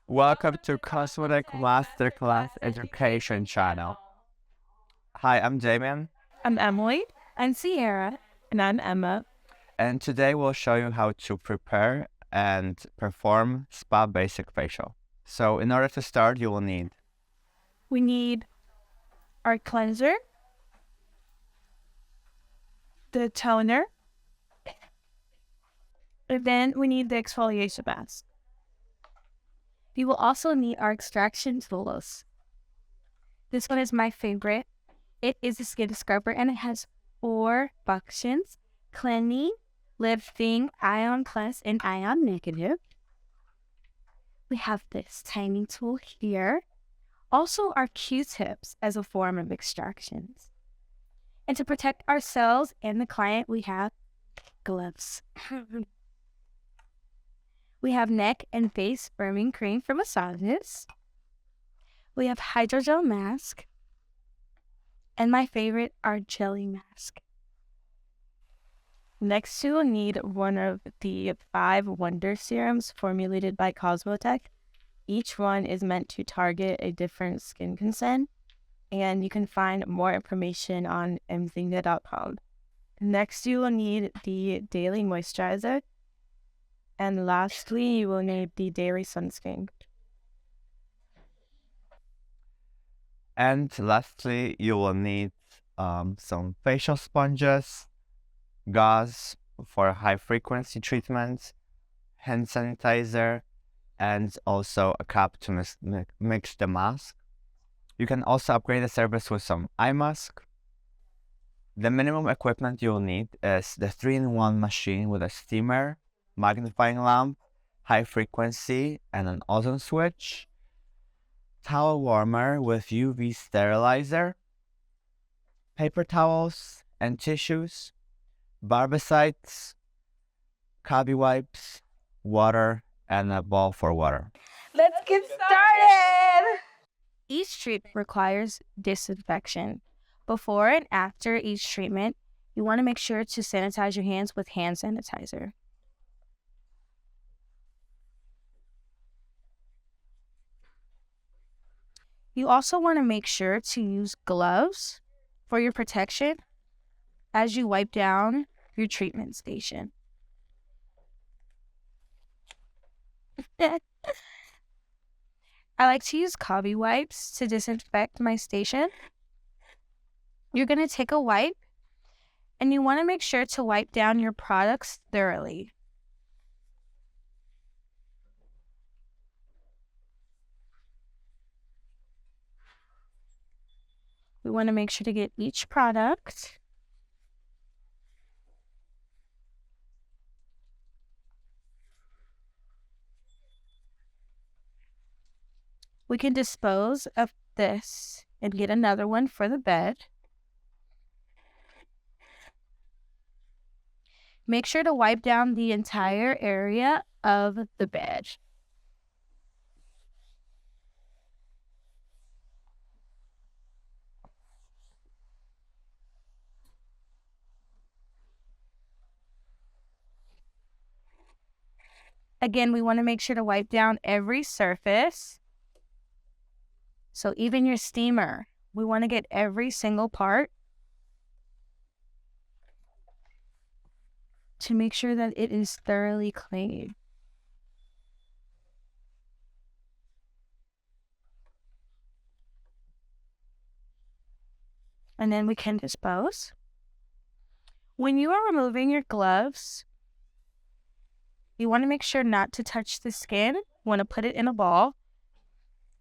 Welcome to Cosmotek Masterclass Education Channel. Hi, I'm Damien, I'm Emily. I'm Sierra. And I'm Emma. and today we'll show you how to prepare and perform spa basic facial. So, in order to start, you will need We need our cleanser, the toner, and then we need the exfoliation mask. We will also need our extraction tools. This one is my favorite. It is a skin scrubber and it has 4 functions: cleansing, lifting, ion plus, and ion negative. We have this tiny tool here. Also, our Q-tips as a form of extractions. And to protect ourselves and the client, we have gloves. We have neck and face firming cream for massages. We have hydrogel mask. And my favorite, our jelly mask. Next, you will need one of the 5 Wonder Serums formulated by Cosmotek. Each one is meant to target a different skin concern, and you can find more information on mzinga.com. Next, you will need the daily moisturizer. And lastly, you will need the daily sunscreen. And lastly, you will need some facial sponges, gauze for high frequency treatments, hand sanitizer, and also a cup to mix the mask. You can also upgrade the service with some eye mask. The minimum equipment you'll need is the 3-in-1 machine with a steamer, magnifying lamp, high frequency, and an ozone switch, towel warmer with UV sterilizer, paper towels and tissues, barbicides, cubby wipes, water, and a bowl for water. Let's get started! Each treatment requires disinfection. Before and after each treatment, you want to make sure to sanitize your hands with hand sanitizer. You also want to make sure to use gloves for your protection as you wipe down your treatment station. I like to use cubby wipes to disinfect my station. You're going to take a wipe and you want to make sure to wipe down your products thoroughly. We want to make sure to get each product. We can dispose of this and get another one for the bed. Make sure to wipe down the entire area of the bed. Again, we want to make sure to wipe down every surface. So even your steamer, we want to get every single part to make sure that it is thoroughly clean. And then we can dispose. When you are removing your gloves, you want to make sure not to touch the skin. You want to put it in a ball.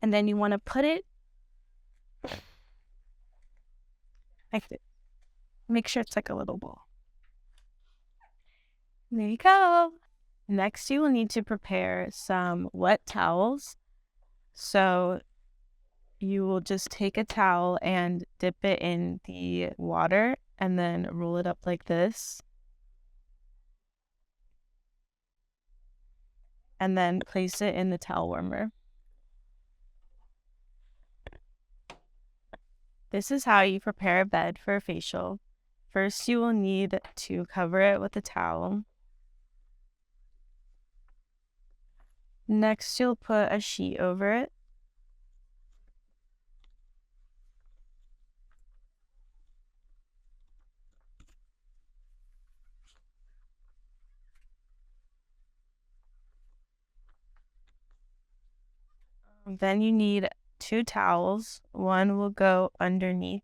And then you want to put it like this. Make sure it's like a little ball. There you go. Next, you will need to prepare some wet towels. So you will just take a towel and dip it in the water and then roll it up like this. And then place it in the towel warmer. This is how you prepare a bed for a facial. First, you will need to cover it with a towel. Next, you'll put a sheet over it. Then you need 2 towels. One will go underneath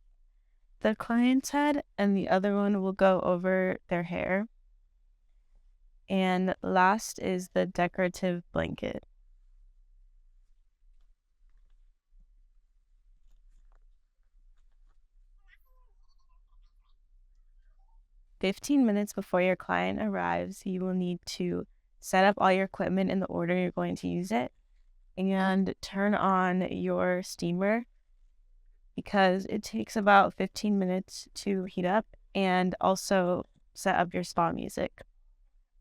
the client's head and the other one will go over their hair. And last is the decorative blanket. "15 minutes before your client arrives, you will need to set up all your equipment in the order you're going to use it and turn on your steamer because it takes about 15 minutes to heat up, and also set up your spa music.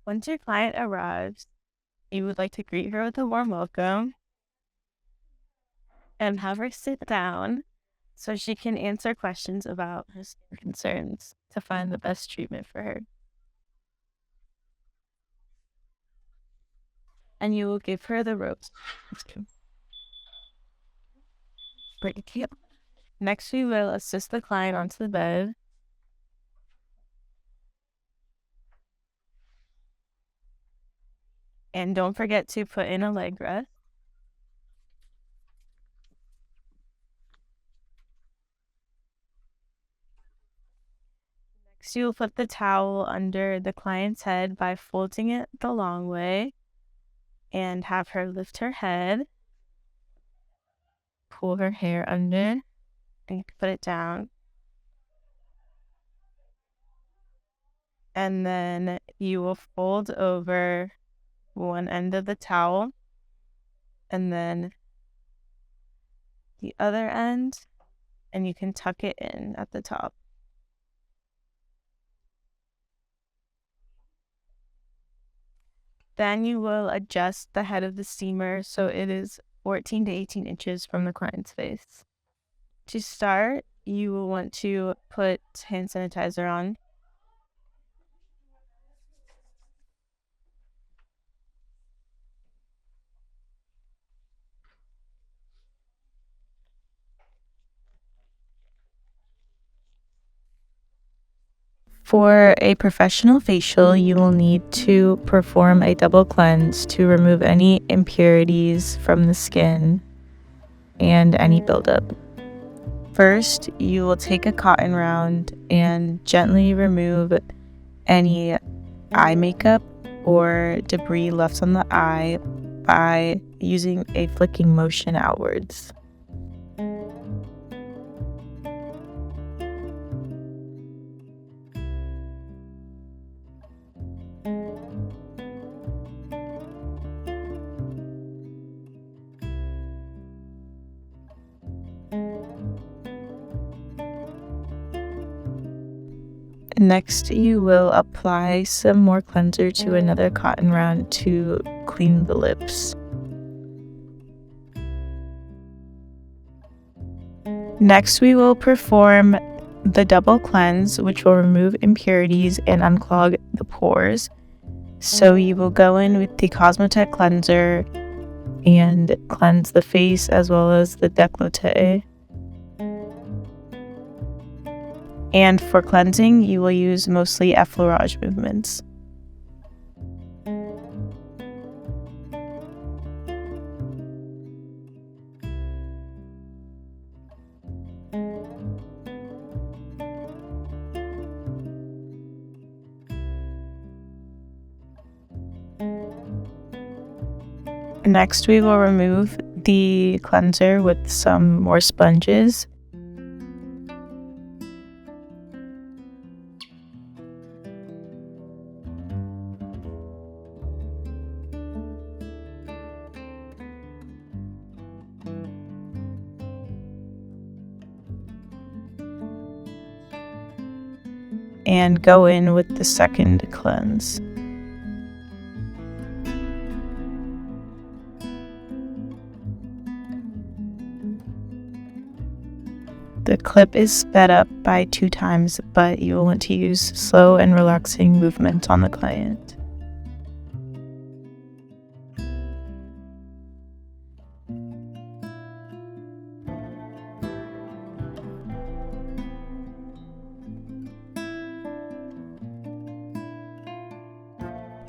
Once your client arrives, you would like to greet her with a warm welcome and have her sit down so she can answer questions about her skin concerns to find the best treatment for her. And you will give her the ropes. Thank you. Next, we will assist the client onto the bed. And don't forget to put in a leg rest. Next, you will put the towel under the client's head by folding it the long way and have her lift her head, pull her hair under, and put it down. And then you will fold over one end of the towel and then the other end, and you can tuck it in at the top. Then you will adjust the head of the steamer so it is 14 to 18 inches from the client's face. To start, you will want to put hand sanitizer on. For a professional facial, you will need to perform a double cleanse to remove any impurities from the skin and any buildup. First, you will take a cotton round and gently remove any eye makeup or debris left on the eye by using a flicking motion outwards. Next, you will apply some more cleanser to another cotton round to clean the lips. Next, we will perform the double cleanse, which will remove impurities and unclog the pores. So you will go in with the Cosmotek cleanser and cleanse the face as well as the décolleté. And for cleansing, you will use mostly effleurage movements. Next, we will remove the cleanser with some more sponges. And go in with the second cleanse. The clip is sped up by 2 times, but you will want to use slow and relaxing movements on the client.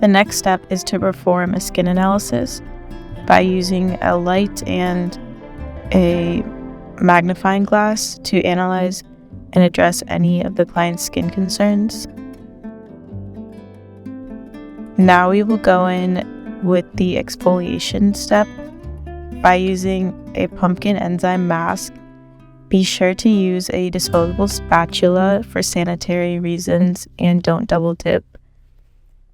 The next step is to perform a skin analysis by using a light and a magnifying glass to analyze and address any of the client's skin concerns. Now we will go in with the exfoliation step by using a pumpkin enzyme mask. Be sure to use a disposable spatula for sanitary reasons and don't double dip.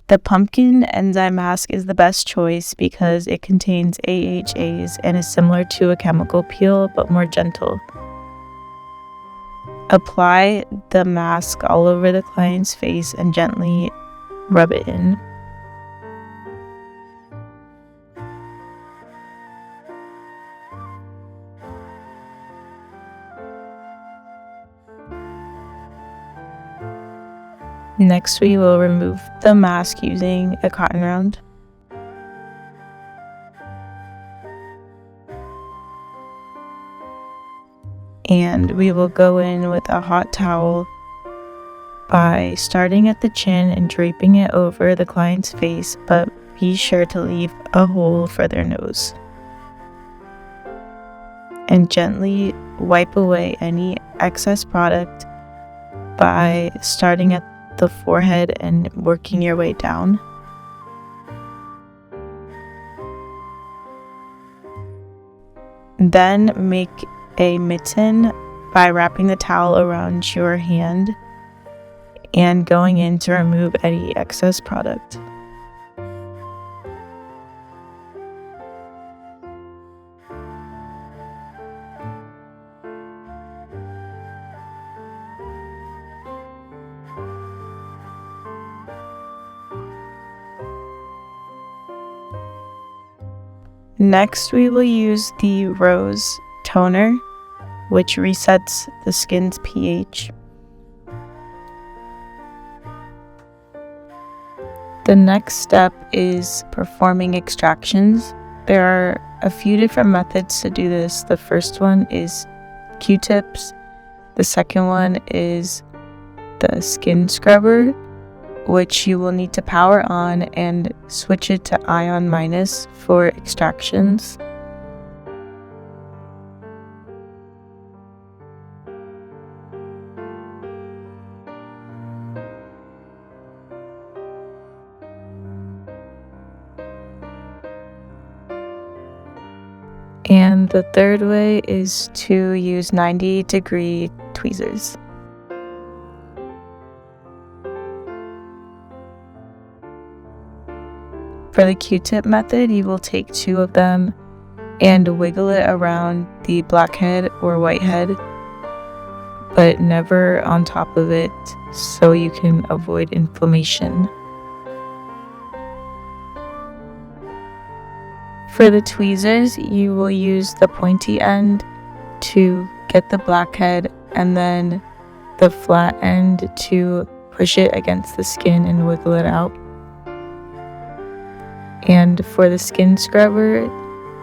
The pumpkin enzyme mask is the best choice because it contains AHAs and is similar to a chemical peel but more gentle. Apply the mask all over the client's face and gently rub it in. Next, we will remove the mask using a cotton round. And we will go in with a hot towel by starting at the chin and draping it over the client's face, but be sure to leave a hole for their nose. And gently wipe away any excess product by starting at the forehead and working your way down. Then make a mitten by wrapping the towel around your hand and going in to remove any excess product. Next, we will use the Rose Toner, which resets the skin's pH. The next step is performing extractions. There are a few different methods to do this. The first one is Q-tips. The second one is the skin scrubber, which you will need to power on and switch it to ion minus for extractions. And the third way is to use 90-degree tweezers. For the Q-tip method, you will take 2 of them and wiggle it around the blackhead or whitehead, but never on top of it so you can avoid inflammation. For the tweezers, you will use the pointy end to get the blackhead and then the flat end to push it against the skin and wiggle it out. And for the skin scrubber,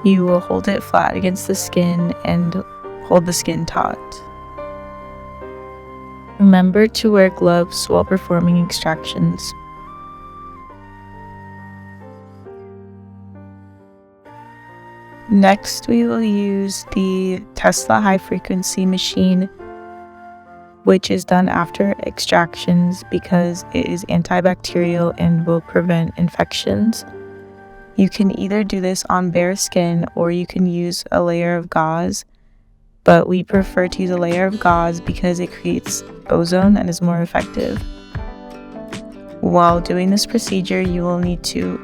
you will hold it flat against the skin and hold the skin taut. Remember to wear gloves while performing extractions. Next, we will use the Tesla high frequency machine, which is done after extractions because it is antibacterial and will prevent infections. You can either do this on bare skin or you can use a layer of gauze, but we prefer to use a layer of gauze because it creates ozone and is more effective. While doing this procedure, you will need to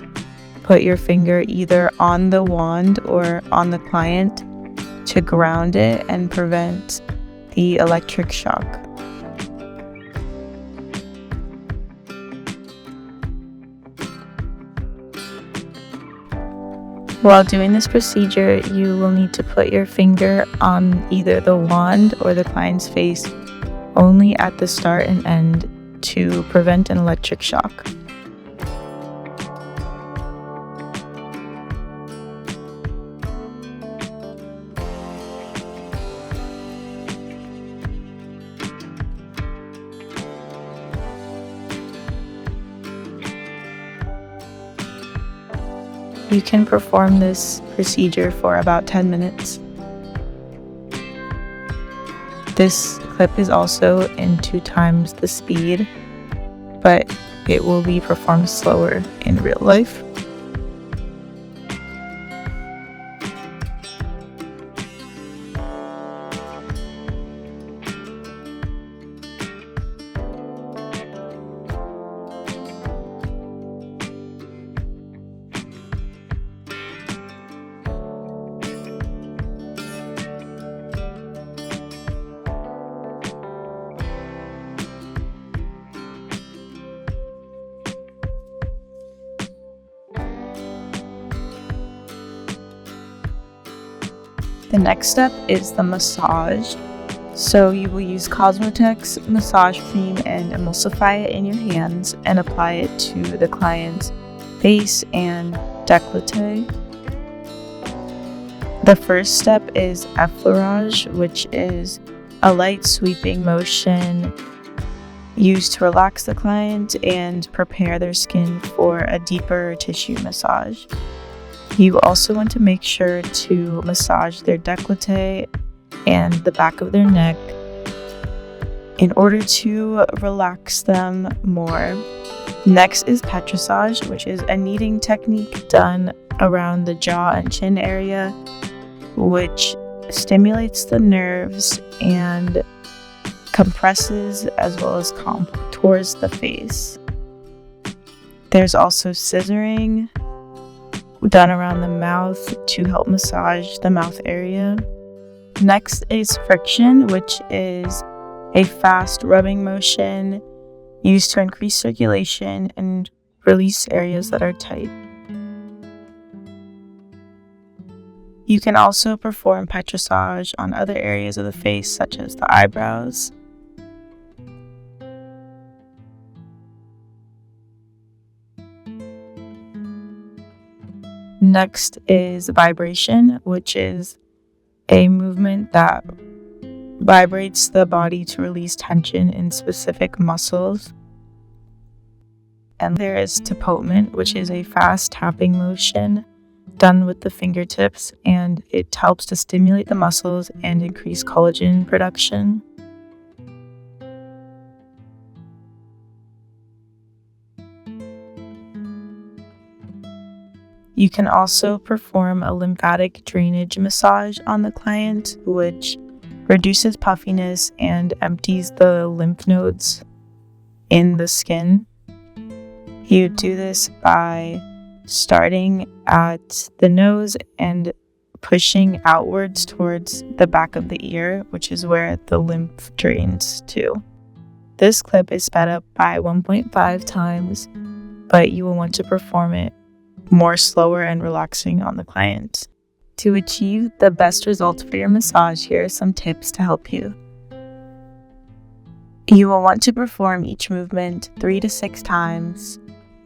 put your finger either on the wand or on the client to ground it and prevent the electric shock. While doing this procedure, you will need to put your finger on either the wand or the client's face only at the start and end to prevent an electric shock. You can perform this procedure for about 10 minutes. This clip is also in 2 times the speed, but it will be performed slower in real life. The next step is the massage. So you will use Cosmotek's massage cream and emulsify it in your hands and apply it to the client's face and décolleté. The first step is effleurage, which is a light sweeping motion used to relax the client and prepare their skin for a deeper tissue massage. You also want to make sure to massage their décolleté and the back of their neck in order to relax them more. Next is petrissage, which is a kneading technique done around the jaw and chin area, which stimulates the nerves and compresses as well as contours the face. There's also scissoring done around the mouth to help massage the mouth area. Next is friction, which is a fast rubbing motion used to increase circulation and release areas that are tight. You can also perform petrissage on other areas of the face, such as the eyebrows. Next is vibration, which is a movement that vibrates the body to release tension in specific muscles. And there is tapotement, which is a fast tapping motion done with the fingertips, and it helps to stimulate the muscles and increase collagen production. You can also perform a lymphatic drainage massage on the client, which reduces puffiness and empties the lymph nodes in the skin. You do this by starting at the nose and pushing outwards towards the back of the ear, which is where the lymph drains to. This clip is sped up by 1.5 times, but you will want to perform it more slower and relaxing on the client. To achieve the best results for your massage, here are some tips to help you. You will want to perform each movement 3 to 6 times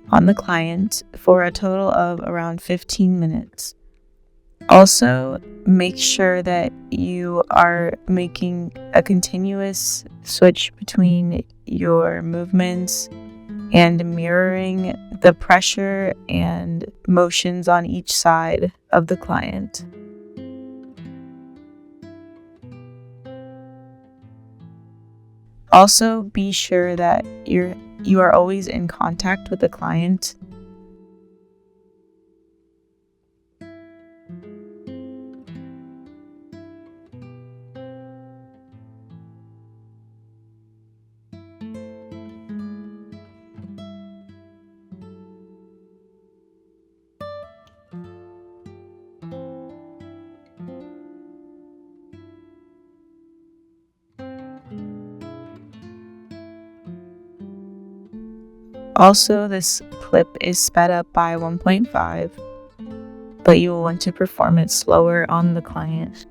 on the client for a total of around 15 minutes. Also, make sure that you are making a continuous switch between your movements and mirroring the pressure and motions on each side of the client. Also, be sure that you are always in contact with the client. Also, this clip is sped up by 1.5, but you will want to perform it slower on the client.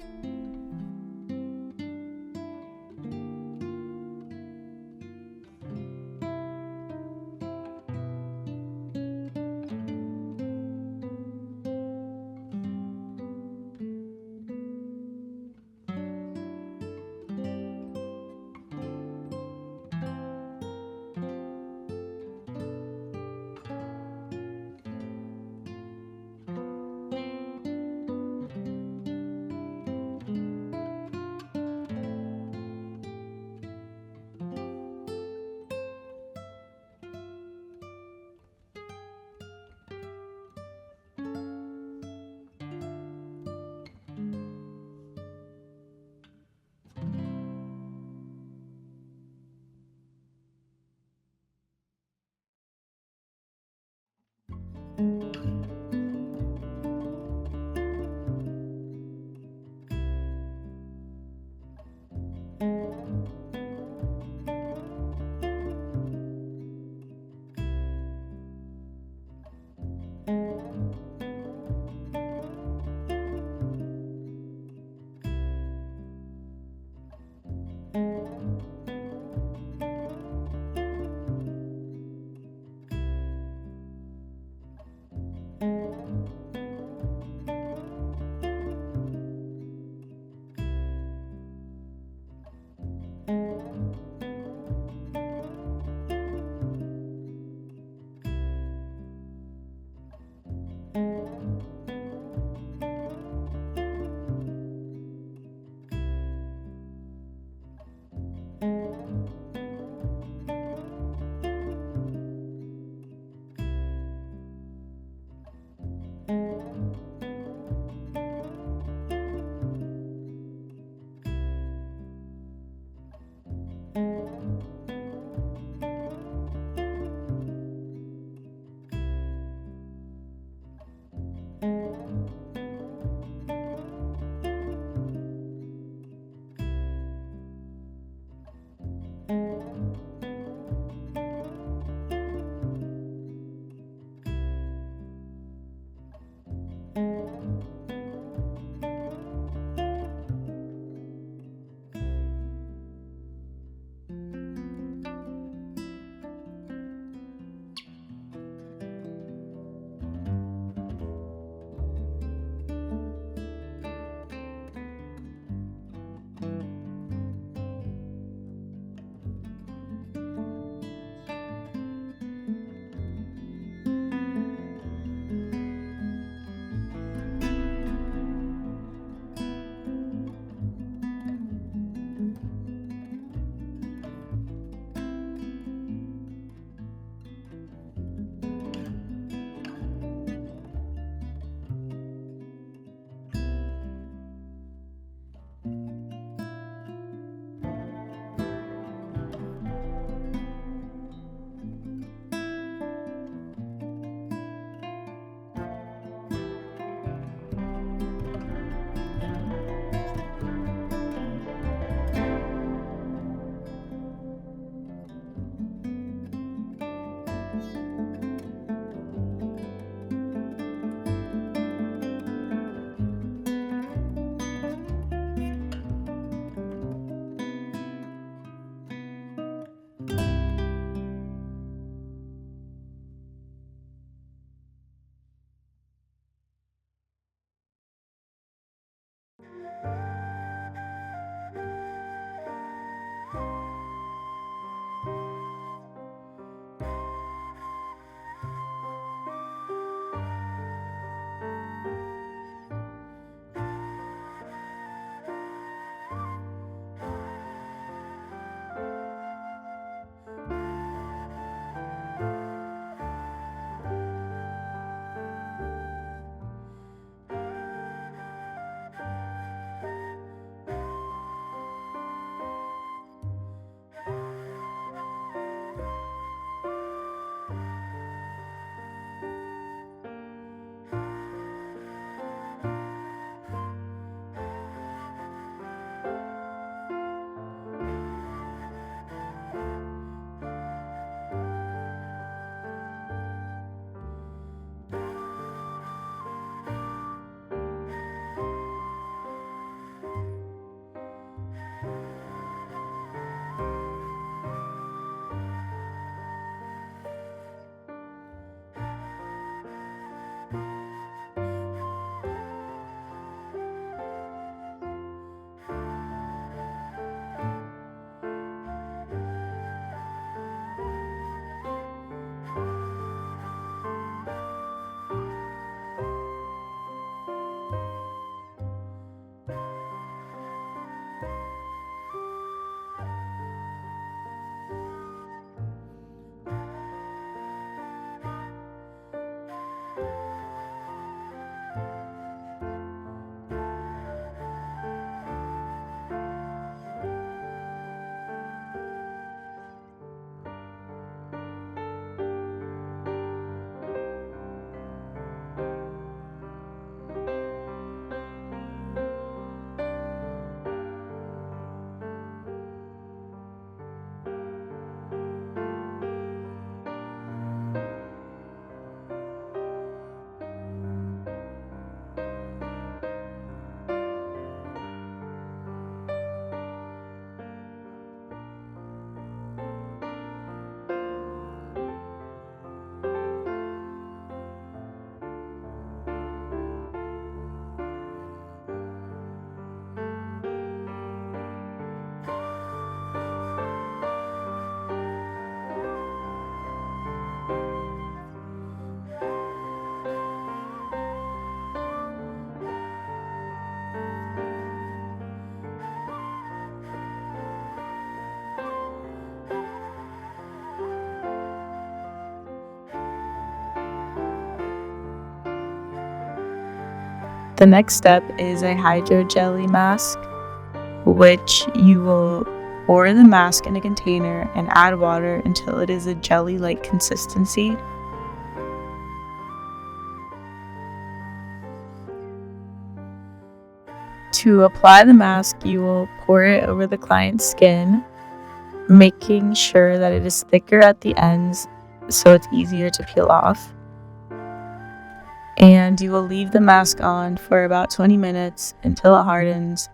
The next step is a hydrogel mask, which you will pour the mask in a container and add water until it is a jelly-like consistency. To apply the mask, you will pour it over the client's skin, making sure that it is thicker at the ends so it's easier to peel off. And you will leave the mask on for about 20 minutes until it hardens,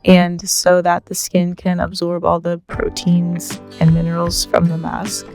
and so that the skin can absorb all the proteins and minerals from the mask.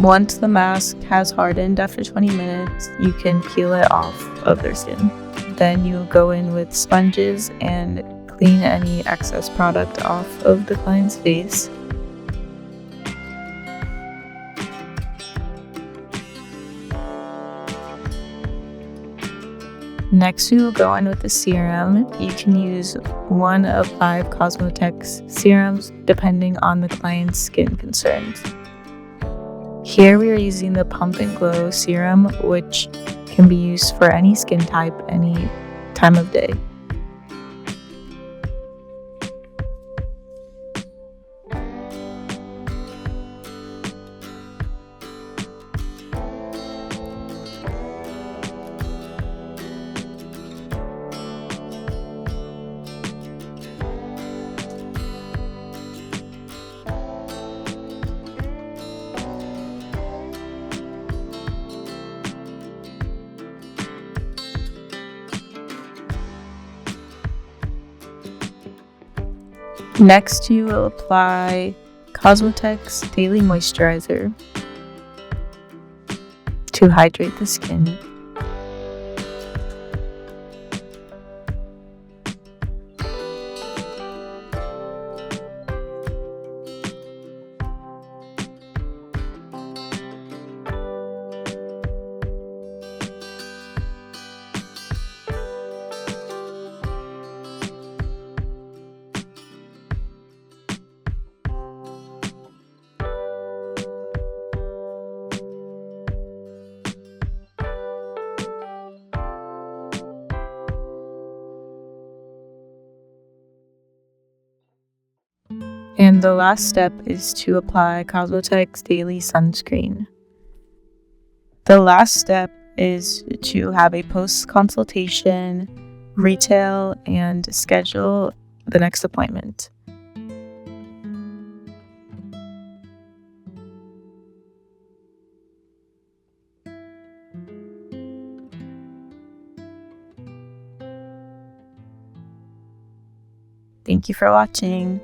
Once the mask has hardened after 20 minutes, you can peel it off of their skin. Then you'll go in with sponges and clean any excess product off of the client's face. Next, we will go in with the serum. You can use one of 5 Cosmotek's serums depending on the client's skin concerns. Here we are using the Pump and Glow serum, which can be used for any skin type, any time of day. Next, you will apply Cosmotek's Daily Moisturizer to hydrate the skin. And the last step is to apply Cosmotek's Daily Sunscreen. The last step is to have a post-consultation, retail, and schedule the next appointment. Thank you for watching.